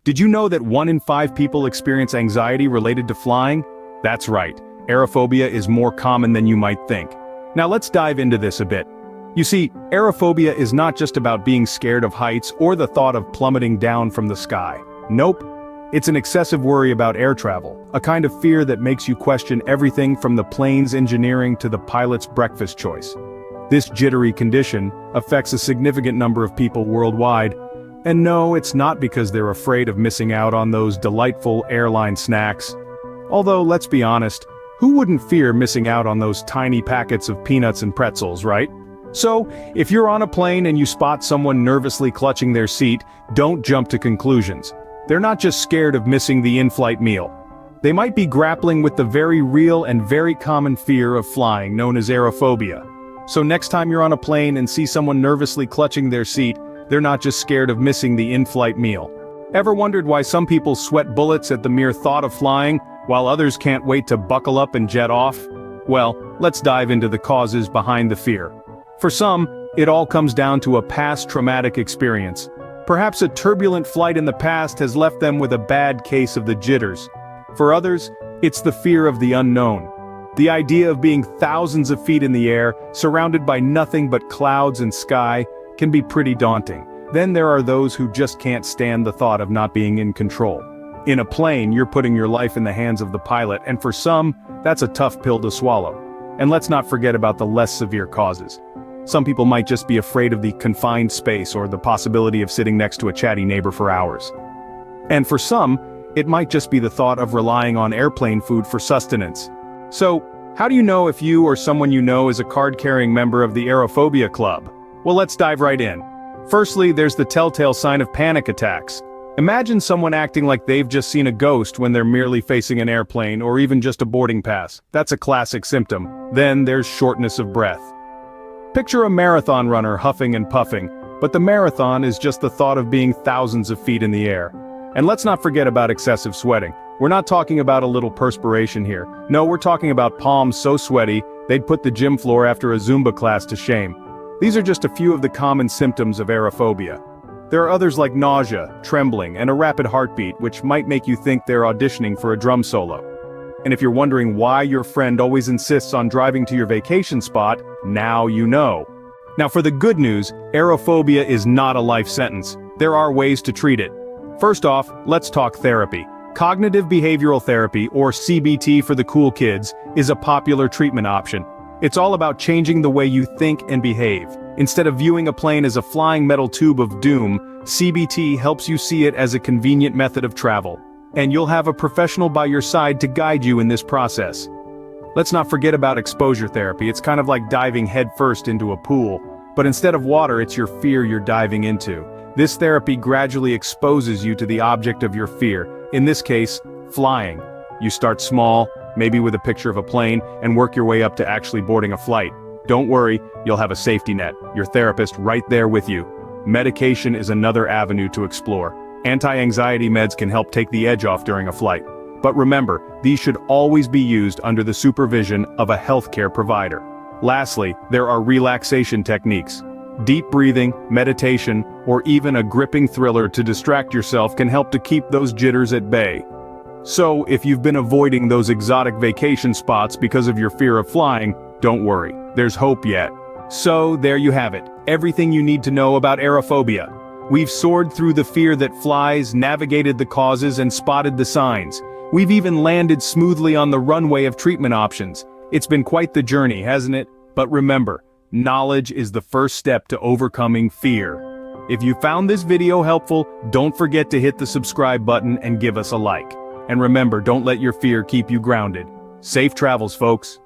Did you know that 1 in 5 people experience anxiety related to flying? That's right, aerophobia is more common than you might think. Now let's dive into this a bit. You see, aerophobia is not just about being scared of heights or the thought of plummeting down from the sky. Nope. It's an excessive worry about air travel, a kind of fear that makes you question everything from the plane's engineering to the pilot's breakfast choice. This jittery condition affects a significant number of people worldwide, and no, it's not because they're afraid of missing out on those delightful airline snacks. Although, let's be honest, who wouldn't fear missing out on those tiny packets of peanuts and pretzels, right? So, if you're on a plane and you spot someone nervously clutching their seat, don't jump to conclusions. They're not just scared of missing the in-flight meal. They might be grappling with the very real and very common fear of flying known as aerophobia. So next time you're on a plane and see someone nervously clutching their seat, they're not just scared of missing the in-flight meal. Ever wondered why some people sweat bullets at the mere thought of flying, while others can't wait to buckle up and jet off? Well, let's dive into the causes behind the fear. For some, it all comes down to a past traumatic experience. Perhaps a turbulent flight in the past has left them with a bad case of the jitters. For others, it's the fear of the unknown. The idea of being thousands of feet in the air, surrounded by nothing but clouds and sky, can be pretty daunting. Then there are those who just can't stand the thought of not being in control. In a plane, you're putting your life in the hands of the pilot, and for some, that's a tough pill to swallow. And let's not forget about the less severe causes. Some people might just be afraid of the confined space or the possibility of sitting next to a chatty neighbor for hours. And for some, it might just be the thought of relying on airplane food for sustenance. So, how do you know if you or someone you know is a card-carrying member of the Aerophobia Club? Well, let's dive right in. Firstly, there's the telltale sign of panic attacks. Imagine someone acting like they've just seen a ghost when they're merely facing an airplane or even just a boarding pass. That's a classic symptom. Then there's shortness of breath. Picture a marathon runner huffing and puffing, but the marathon is just the thought of being thousands of feet in the air. And let's not forget about excessive sweating. We're not talking about a little perspiration here. No, we're talking about palms so sweaty, they'd put the gym floor after a Zumba class to shame. These are just a few of the common symptoms of aerophobia. There are others like nausea, trembling, and a rapid heartbeat, which might make you think they're auditioning for a drum solo. And if you're wondering why your friend always insists on driving to your vacation spot, now you know. Now for the good news, aerophobia is not a life sentence. There are ways to treat it. First off, let's talk therapy. Cognitive behavioral therapy, or CBT for the cool kids, is a popular treatment option. It's all about changing the way you think and behave. Instead of viewing a plane as a flying metal tube of doom, CBT helps you see it as a convenient method of travel. And you'll have a professional by your side to guide you in this process. Let's not forget about exposure therapy. It's kind of like diving headfirst into a pool, but instead of water, it's your fear you're diving into. This therapy gradually exposes you to the object of your fear, in this case, flying. You start small, maybe with a picture of a plane, and work your way up to actually boarding a flight. Don't worry, you'll have a safety net, your therapist right there with you. Medication is another avenue to explore. Anti-anxiety meds can help take the edge off during a flight. But remember, these should always be used under the supervision of a healthcare provider. Lastly, there are relaxation techniques. Deep breathing, meditation, or even a gripping thriller to distract yourself can help to keep those jitters at bay. So, if you've been avoiding those exotic vacation spots because of your fear of flying, don't worry, there's hope yet. So, there you have it, everything you need to know about aerophobia. We've soared through the fear that flies, navigated the causes, and spotted the signs. We've even landed smoothly on the runway of treatment options. It's been quite the journey, hasn't it? But remember, knowledge is the first step to overcoming fear. If you found this video helpful, don't forget to hit the subscribe button and give us a like. And remember, don't let your fear keep you grounded. Safe travels, folks.